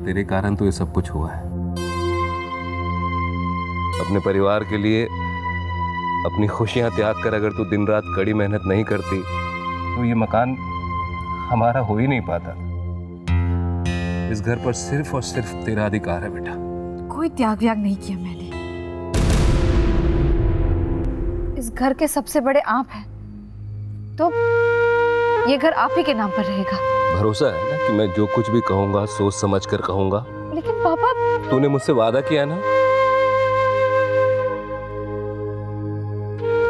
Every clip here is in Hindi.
तेरे कारण तो ये सब कुछ हुआ है। अपने परिवार के लिए अपनी खुशियां त्याग कर अगर तू दिन रात कड़ी मेहनत नहीं करती तो ये मकान हमारा हो ही नहीं पाता। इस घर पर सिर्फ और सिर्फ तेरा अधिकार है बेटा। कोई त्याग व्याग नहीं किया मैंने। इस घर के सबसे बड़े आप हैं, तो ये घर आप ही के नाम पर रहेगा। भरोसा है ना कि मैं जो कुछ भी कहूंगा सोच समझ कर कहूंगा। लेकिन पापा, तूने मुझसे वादा किया ना।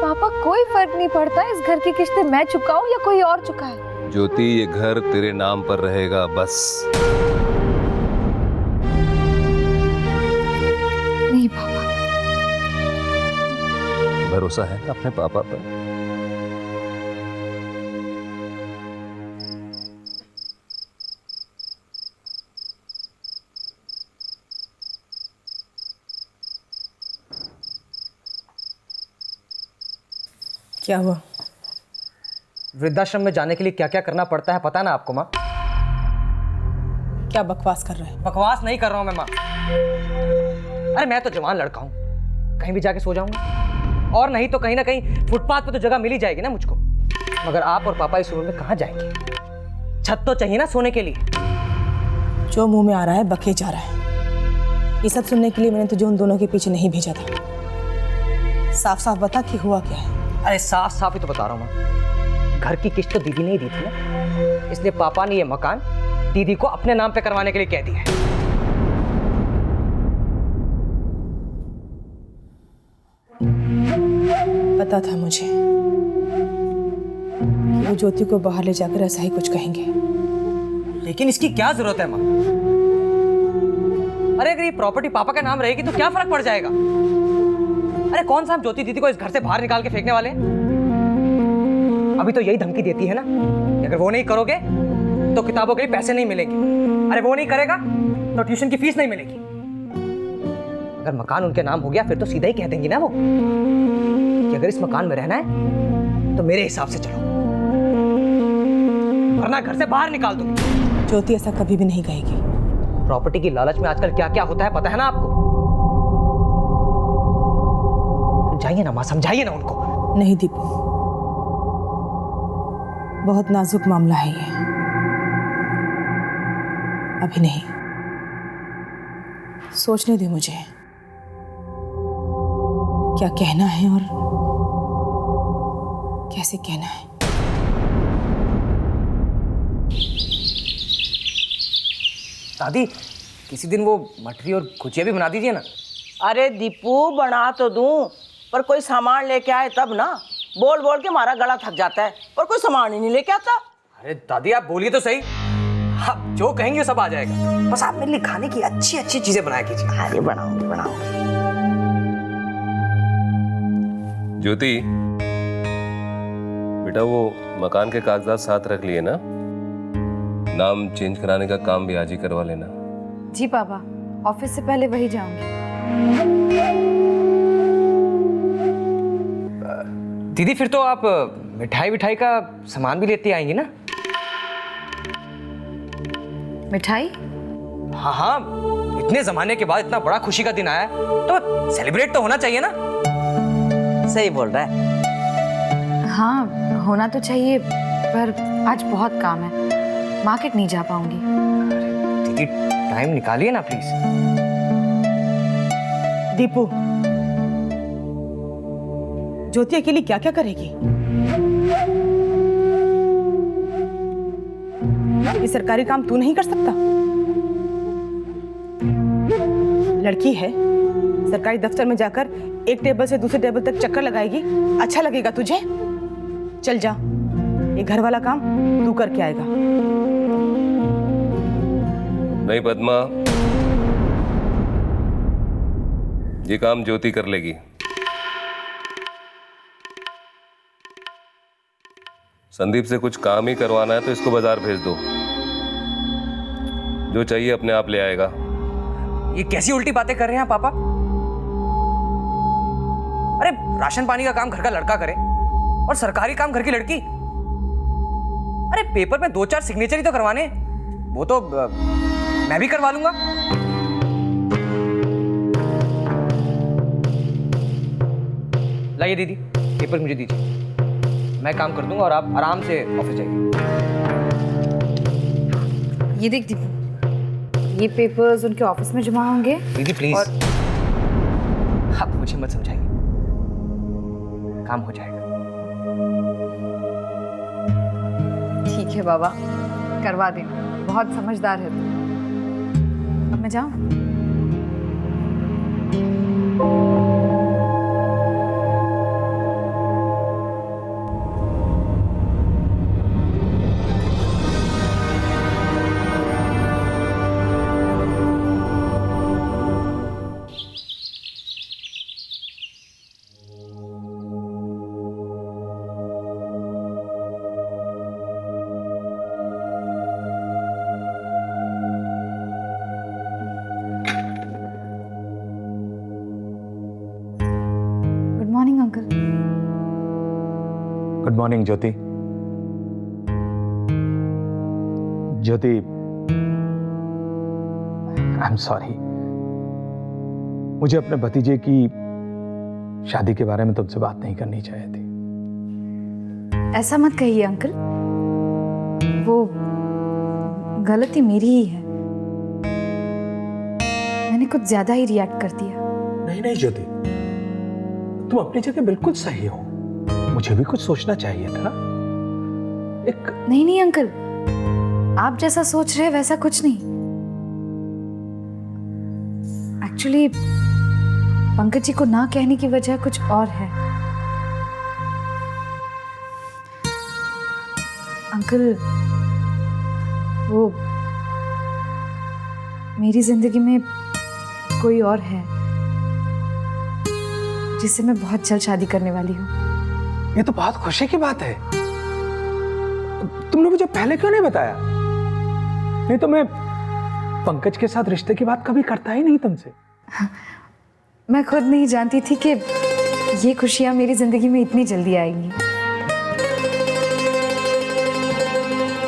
पापा कोई फर्क नहीं पड़ता इस घर की किस्तें मैं चुकाऊं या कोई और चुकाए। ज्योति, ये घर तेरे नाम पर रहेगा बस। नहीं पापा। भरोसा है ना अपने पापा पर? क्या हुआ? वृद्धाश्रम में जाने के लिए क्या क्या करना पड़ता है पता ना आपको माँ? क्या बकवास कर रहे हैं? बकवास नहीं कर रहा हूँ मैं माँ। अरे मैं तो जवान लड़का हूँ, कहीं भी जाके सो जाऊंगा, और नहीं तो कहीं ना कहीं फुटपाथ पे तो जगह मिल ही जाएगी ना मुझको। मगर आप और पापा इस उम्र में कहाँ जाएंगे? छत तो चाहिए ना सोने के लिए। जो मुंह में आ रहा है बके जा रहा है। ये सब सुनने के लिए मैंने तुझे उन दोनों के पीछे नहीं भेजा था। साफ साफ बता कि हुआ क्या है। अरे साफ साफ ही तो बता रहा हूँ माँ। घर की किस्त तो दीदी ने ही दी थी ना, इसलिए पापा ने ये मकान दीदी को अपने नाम पे करवाने के लिए कह दिया है। पता था मुझे कि वो ज्योति को बाहर ले जाकर ऐसा ही कुछ कहेंगे। लेकिन इसकी क्या जरूरत है माँ? अरे अगर ये प्रॉपर्टी पापा का नाम रहेगी तो क्या फर्क पड़ जाएगा? अरे कौन सा हम ज्योति दीदी को इस घर से बाहर निकाल के फेंकने वाले हैं? अभी तो यही धमकी देती है ना कि अगर वो नहीं करोगे तो किताबों के लिए पैसे नहीं मिलेंगे। अरे वो नहीं करेगा तो ट्यूशन की फीस नहीं मिलेगी। अगर मकान उनके नाम हो गया फिर तो सीधा ही कह देंगी ना वो कि अगर इस मकान में रहना है तो मेरे हिसाब से चलो, वरना घर से बाहर निकाल दूंगी। ज्योति ऐसा कभी भी नहीं कहेगी। प्रॉपर्टी की लालच में आजकल क्या क्या होता है पता है ना आपको? समझाइए ना माँ, समझाइए ना उनको। नहीं दीपू, बहुत नाजुक मामला है ये, अभी नहीं। सोचने दे मुझे क्या कहना है और कैसे कहना है। दादी, किसी दिन वो मठरी और गुजिया भी बना दीजिए ना। अरे दीपू, बना तो दूं, पर कोई सामान लेके आए तब ना। बोल बोल के हमारा गला थक जाता है, पर कोई सामान ही नहीं लेके आता। अरे दादी आप बोलिए तो सही, आप जो कहेंगे सब आ जाएगा। बस आप मेरे लिए खाने की अच्छी अच्छी चीजें बनाया कीजिए। अरे बनाऊंगी बनाऊंगी। ज्योति बेटा, वो मकान के कागजात साथ रख लिए ना? नाम चेंज कराने का काम भी आज ही करवा लेना। जी पापा, ऑफिस से पहले वही जाऊंगी। दीदी फिर तो आप मिठाई विठाई का सामान भी लेती आएंगी ना? मिठाई? हाँ हाँ, इतने जमाने के बाद इतना बड़ा खुशी का दिन आया है तो सेलिब्रेट तो होना चाहिए ना। सही बोल रहा है। हाँ होना तो चाहिए, पर आज बहुत काम है, मार्केट नहीं जा पाऊंगी। दीदी टाइम निकालिए ना प्लीज। दीपू, ज्योति अकेली क्या क्या करेगी? ये सरकारी काम तू नहीं कर सकता? लड़की है, सरकारी दफ्तर में जाकर एक टेबल से दूसरे टेबल तक चक्कर लगाएगी, अच्छा लगेगा तुझे? चल जा, ये घर वाला काम तू करके आएगा। नहीं पद्मा, ये काम ज्योति कर लेगी। संदीप से कुछ काम ही करवाना है तो इसको बाजार भेज दो, जो चाहिए अपने आप ले आएगा। ये कैसी उल्टी बातें कर रहे हैं पापा? अरे राशन पानी का काम घर का लड़का करे और सरकारी काम घर की लड़की। अरे पेपर में 2-4 सिग्नेचर ही तो करवाने, वो तो मैं भी करवा लूंगा। लाइए दीदी, पेपर मुझे दीजिए, मैं काम कर दूंगा और आप आराम से ऑफिस जाइए। ये देख दीपू, ये पेपर्स उनके ऑफिस में जमा होंगे। दीदी प्लीज, आप मुझे मत समझाइए, काम हो जाएगा। ठीक है बाबा, करवा दे, बहुत समझदार है तू। अब मैं जाऊं? Good morning uncle. Good morning Jyoti. Jyoti, I am sorry, मुझे अपने भतीजे की शादी के बारे में तुमसे बात नहीं करनी चाहिए थी। ऐसा मत कहिए अंकल, वो गलती मेरी ही है, मैंने कुछ ज्यादा ही रिएक्ट कर दिया। नहीं नहीं ज्योति, तुम अपनी जगह बिल्कुल सही हो, मुझे भी कुछ सोचना चाहिए था। नहीं नहीं अंकल, आप जैसा सोच रहे हैं वैसा कुछ नहीं। एक्चुअली पंकज जी को ना कहने की वजह कुछ और है। अंकल, वो मेरी जिंदगी में कोई और है जिससे मैं बहुत जल्द शादी करने वाली हूँ। ये तो बहुत खुशी की बात है। तुमने मुझे पहले क्यों नहीं बताया? नहीं तो मैं पंकज के साथ रिश्ते की बात कभी करता ही नहीं तुमसे। मैं खुद नहीं जानती थी कि ये खुशियां मेरी जिंदगी में इतनी जल्दी आएंगी।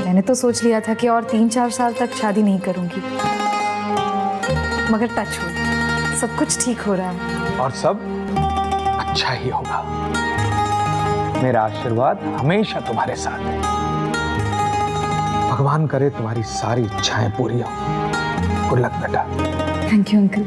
मैंने तो सोच लिया था कि और 3-4 साल तक शादी नहीं करूंगी, मगर टच हो, सब कुछ ठीक हो रहा है और सब अच्छा ही होगा। मेरा आशीर्वाद हमेशा तुम्हारे साथ है। भगवान करे तुम्हारी सारी इच्छाएं पूरी हो। गुड लक बेटा। Thank you uncle.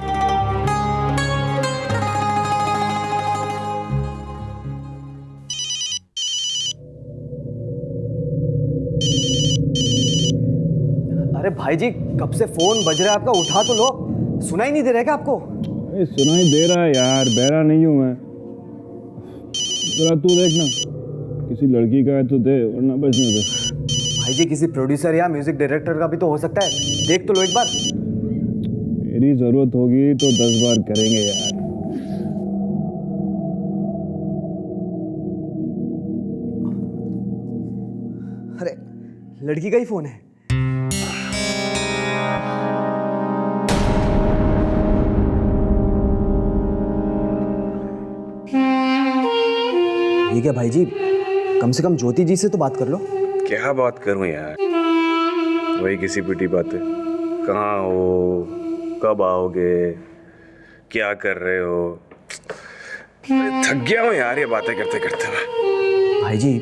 अरे भाई जी, कब से फोन बज रहा है आपका, उठा तो लो। सुनाई नहीं दे रहा है क्या आपको? सुनाई दे रहा है यार, बहरा नहीं हूँ मैं। जरा तू देखना, किसी लड़की का है तो दे, वरना बचने दे। भाई जी, किसी प्रोड्यूसर या म्यूजिक डायरेक्टर का भी तो हो सकता है, देख तो लो एक बार। मेरी जरूरत होगी तो 10 बार करेंगे यार। अरे लड़की का ही फोन है। ये क्या भाई जी, कम से कम ज्योति जी से तो बात कर लो। क्या बात करूं यार, वही किसी पिटी बातें। कहाँ हो, कब आओगे, क्या कर रहे हो? थक गया हूँ यार ये बातें करते करते मैं। भाई जी,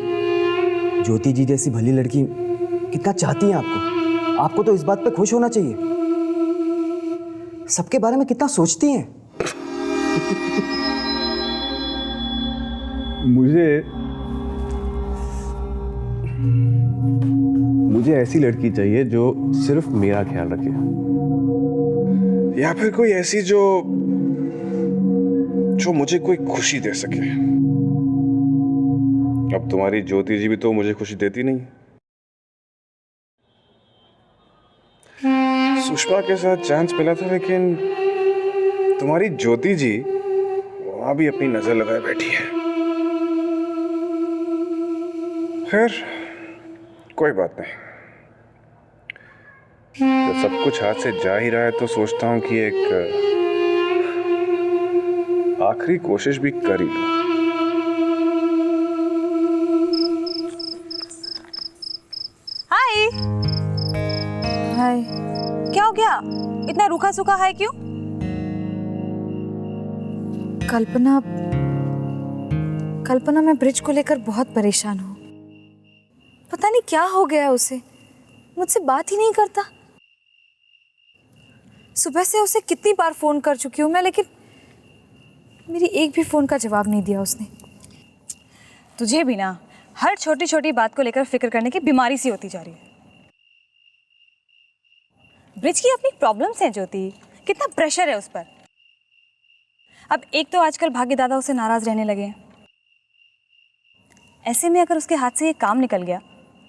ज्योति जी जैसी भली लड़की कितना चाहती हैं आपको। आपको तो इस बात पे खुश होना चाहिए। सबके बारे में कितना सोचती हैं। मुझे ऐसी लड़की चाहिए जो सिर्फ मेरा ख्याल रखे, या फिर कोई ऐसी जो मुझे कोई खुशी दे सके। अब तुम्हारी ज्योति जी भी तो मुझे खुशी देती नहीं। सुषमा के साथ चांस मिला था, लेकिन तुम्हारी ज्योति जी वहां भी अपनी नजर लगाए बैठी है। खैर कोई बात नहीं, जब सब कुछ हाथ से जा ही रहा है तो सोचता हूं कि एक आखिरी कोशिश भी कर ही लूं। हाय। क्या हो गया? इतना रूखा सूखा है क्यों? कल्पना कल्पना मैं ब्रिज को लेकर बहुत परेशान हूँ। पता नहीं क्या हो गया है उसे, मुझसे बात ही नहीं करता। सुबह से उसे कितनी बार फोन कर चुकी हूँ मैं, लेकिन मेरी एक भी फोन का जवाब नहीं दिया उसने। तुझे भी ना हर छोटी छोटी बात को लेकर फिक्र करने की बीमारी सी होती जा रही है। ब्रिज की अपनी प्रॉब्लम्स हैं ज्योति, कितना प्रेशर है उस पर। अब एक तो आजकल भाग्य दादा उसे नाराज रहने लगे हैं। ऐसे में अगर उसके हाथ से ये काम निकल गया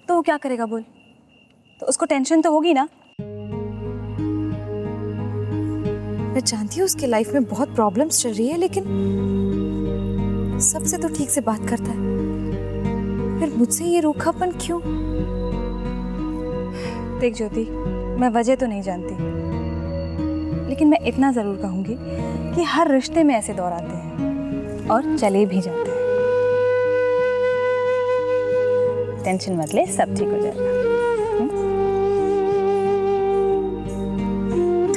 तो वो क्या करेगा बोल? तो उसको टेंशन तो होगी ना। मैं जानती हूँ उसके लाइफ में बहुत प्रॉब्लम्स चल रही है, लेकिन सबसे तो ठीक से बात करता है, फिर मुझसे ये रूखापन क्यों? देख ज्योति, मैं वजह तो नहीं जानती, लेकिन मैं इतना जरूर कहूंगी कि हर रिश्ते में ऐसे दौर आते हैं और चले भी जाते हैं। टेंशन मत ले, सब ठीक हो जाएगा।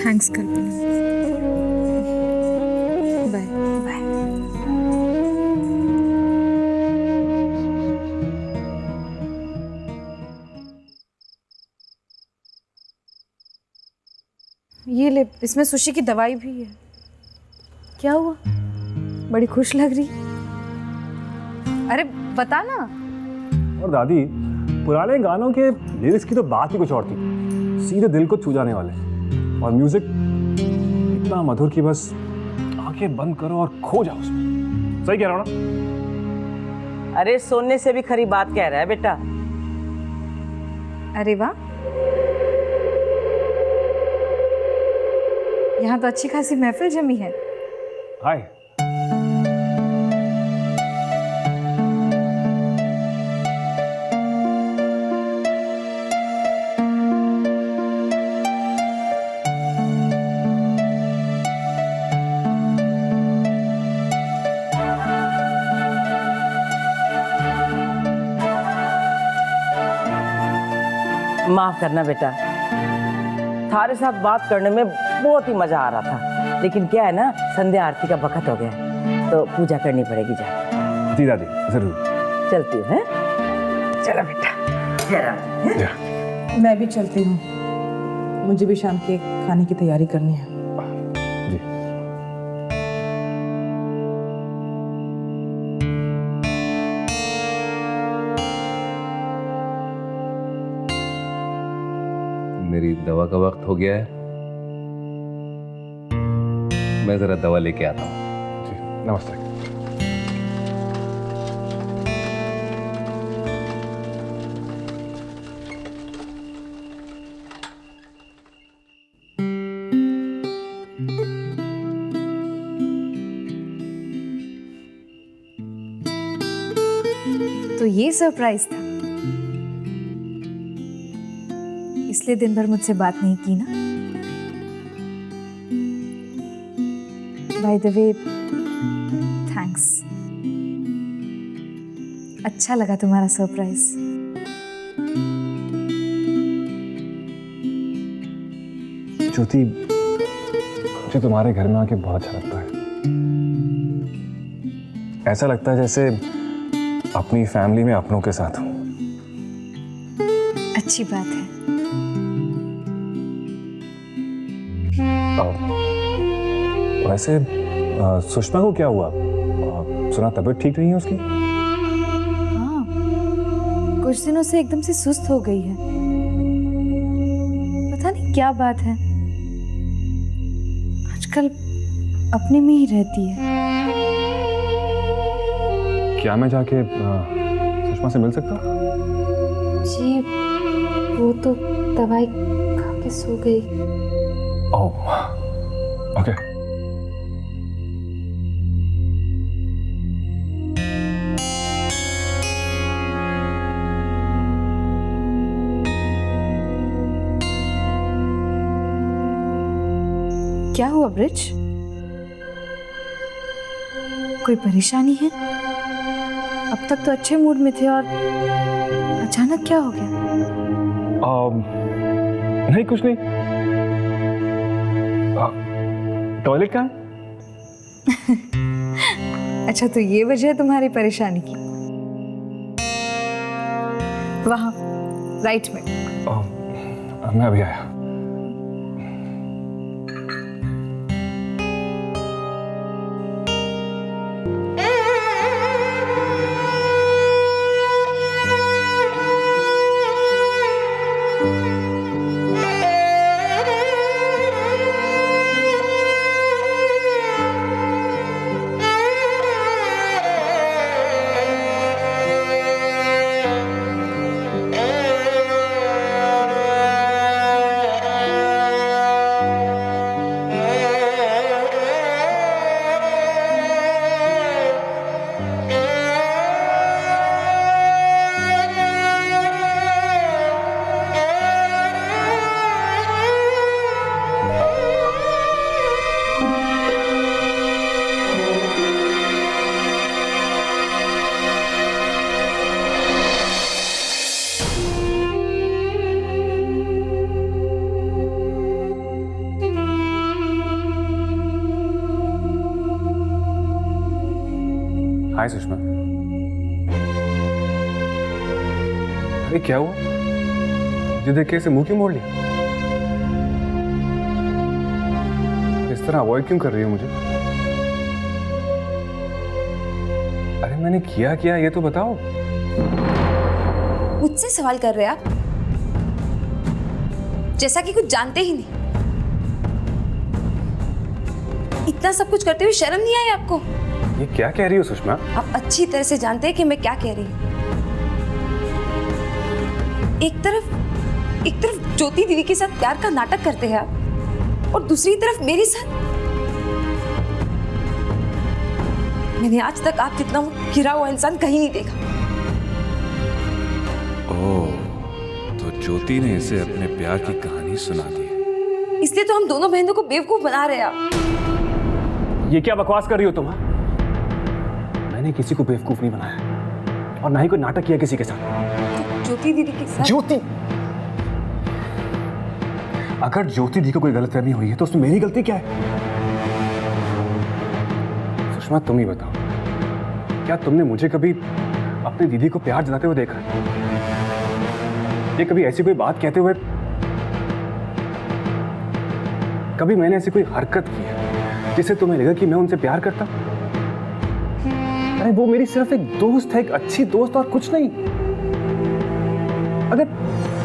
थैंक्स कल्पना। Bye bye. ये ले, इसमें सुशी की दवाई भी है। क्या हुआ, बड़ी खुश लग रही? अरे बता ना। और दादी, पुराने गानों के लिरिक्स की तो बात ही कुछ और थी, सीधे दिल को छू जाने वाले, और म्यूजिक इतना मधुर कि बस आंखें बंद करो और खो जाओ उसमें। सही कह रहा हूँ ना? अरे सोने से भी खरी बात कह रहा है बेटा। अरे वाह, यहाँ तो अच्छी खासी महफिल जमी है। हाय। माफ करना बेटा, थारे साथ बात करने में बहुत ही मजा आ रहा था, लेकिन क्या है ना, संध्या आरती का वक्त हो गया है, तो पूजा करनी पड़ेगी जाके। जी दादी, जरूर। चलती हूँ, हैं? चलो बेटा। जा। मैं भी चलती हूँ, मुझे भी शाम के खाने की तैयारी करनी है। जी। मेरी दवा का वक्त हो गया है, मैं जरा दवा लेके आता हूँ। जी, नमस्ते। तो ये सरप्राइज था, इसलिए दिन भर मुझसे बात नहीं की ना। By the way, thanks. अच्छा लगा तुम्हारा सरप्राइज। ज्योति, मुझे तुम्हारे घर में आके बहुत अच्छा लगता है। ऐसा लगता है जैसे अपनी फैमिली में अपनों के साथ हूँ। अच्छी बात है। वैसे सुषमा को क्या हुआ? सुना तबीयत ठीक नहीं है उसकी? हाँ, कुछ दिनों से एकदम से सुस्त हो गई है, पता नहीं क्या बात है। आजकल अपने में ही रहती है। क्या मैं जाके सुषमा से मिल सकता हूँ? जी, वो तो दवाई खा के सो गई। ओह, ओके। क्या हुआ ब्रिज, कोई परेशानी है? अब तक तो अच्छे मूड में थे और अचानक क्या हो गया? नहीं, कुछ नहीं। टॉयलेट कहाँ है? अच्छा, तो ये वजह है तुम्हारी परेशानी की? वहाँ राइट में। मैं अभी आया। हाय सुषमा। अरे क्या हुआ? मुझे देख के ऐसे मुंह क्यों मोड़ लिया? इस तरह अवॉइड क्यों कर रही हो मुझे? अरे मैंने किया क्या ये तो बताओ। मुझसे सवाल कर रहे आप, जैसा कि कुछ जानते ही नहीं। इतना सब कुछ करते हुए शर्म नहीं आई आपको? ये क्या कह रही हो सुषमा? आप अच्छी तरह से जानते हैं कि मैं क्या कह रही हूँ। एक तरफ ज्योति दीदी के साथ प्यार का नाटक करते हैं आप, और दूसरी तरफ मेरे साथ। मैंने आज तक आप जितना गिरा हुआ इंसान कहीं नहीं देखा। ओह, तो ज्योति ने इसे अपने प्यार की कहानी सुना दी। इसलिए तो हम दोनों बहनों को बेवकूफ बना रहे हैं आप। ये क्या बकवास कर रही हो तुम? मैंने किसी को बेवकूफ नहीं बनाया और ना ही कोई नाटक किया किसी के साथ। ज्योति दीदी के साथ। ज्योति, अगर ज्योति दी को कोई गलतफहमी हुई है तो उसमें मेरी गलती क्या है? सुषमा तुम ही बताओ, क्या तुमने मुझे कभी अपनी दीदी को प्यार जताते हुए देखा है? ये कभी ऐसी कोई बात कहते हुए, कभी मैंने ऐसी कोई हरकत की है जिससे तुम्हें लगा कि मैं उनसे प्यार करता? अरे वो मेरी सिर्फ एक दोस्त है, एक अच्छी दोस्त और कुछ नहीं।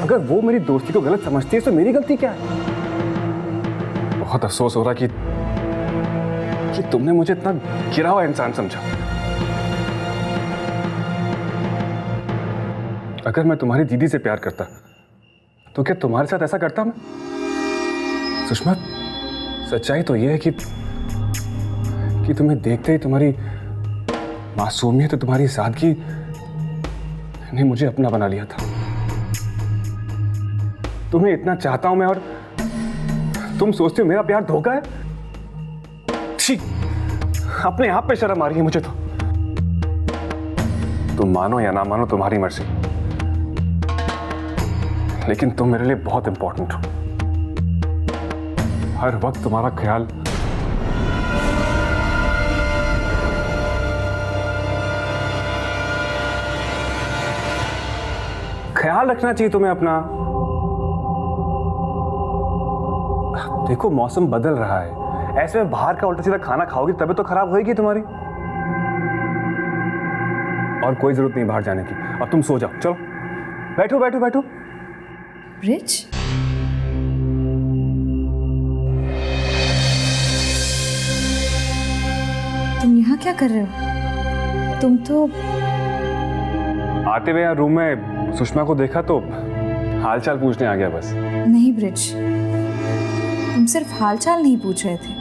अगर वो मेरी दोस्ती को गलत समझती है तो मेरी गलती क्या है? बहुत अफसोस हो रहा कि तुमने मुझे इतना गिरा हुआ इंसान समझा। अगर मैं तुम्हारी दीदी से प्यार करता तो क्या तुम्हारे साथ ऐसा करता मैं? सुषमा, सच्चाई तो यह है कि तुम्हें देखते ही तुम्हारी मासूमियत, तुम्हारी सादगी ने मुझे अपना बना लिया था। तुम्हें इतना चाहता हूं मैं और तुम सोचते हो मेरा प्यार धोखा है? छी, अपने आप पे शर्म आ रही है मुझे तो। तुम मानो या ना मानो तुम्हारी मर्जी, लेकिन तुम मेरे लिए बहुत इंपॉर्टेंट हो। हर वक्त तुम्हारा ख्याल रखना चाहिए तुम्हें अपना। देखो मौसम बदल रहा है, ऐसे में बाहर का उल्टा सीधा खाना खाओगी तबीयत तो खराब होगी तुम्हारी। और कोई जरूरत नहीं बाहर जाने की, अब तुम सो जाओ। चलो बैठो बैठो बैठो। रिच, तुम यहाँ क्या कर रहे हो? तुम तो आते हुए यार रूम में सुषमा को देखा तो हालचाल पूछने आ गया बस। नहीं ब्रिज, तुम सिर्फ हालचाल नहीं पूछ रहे थे,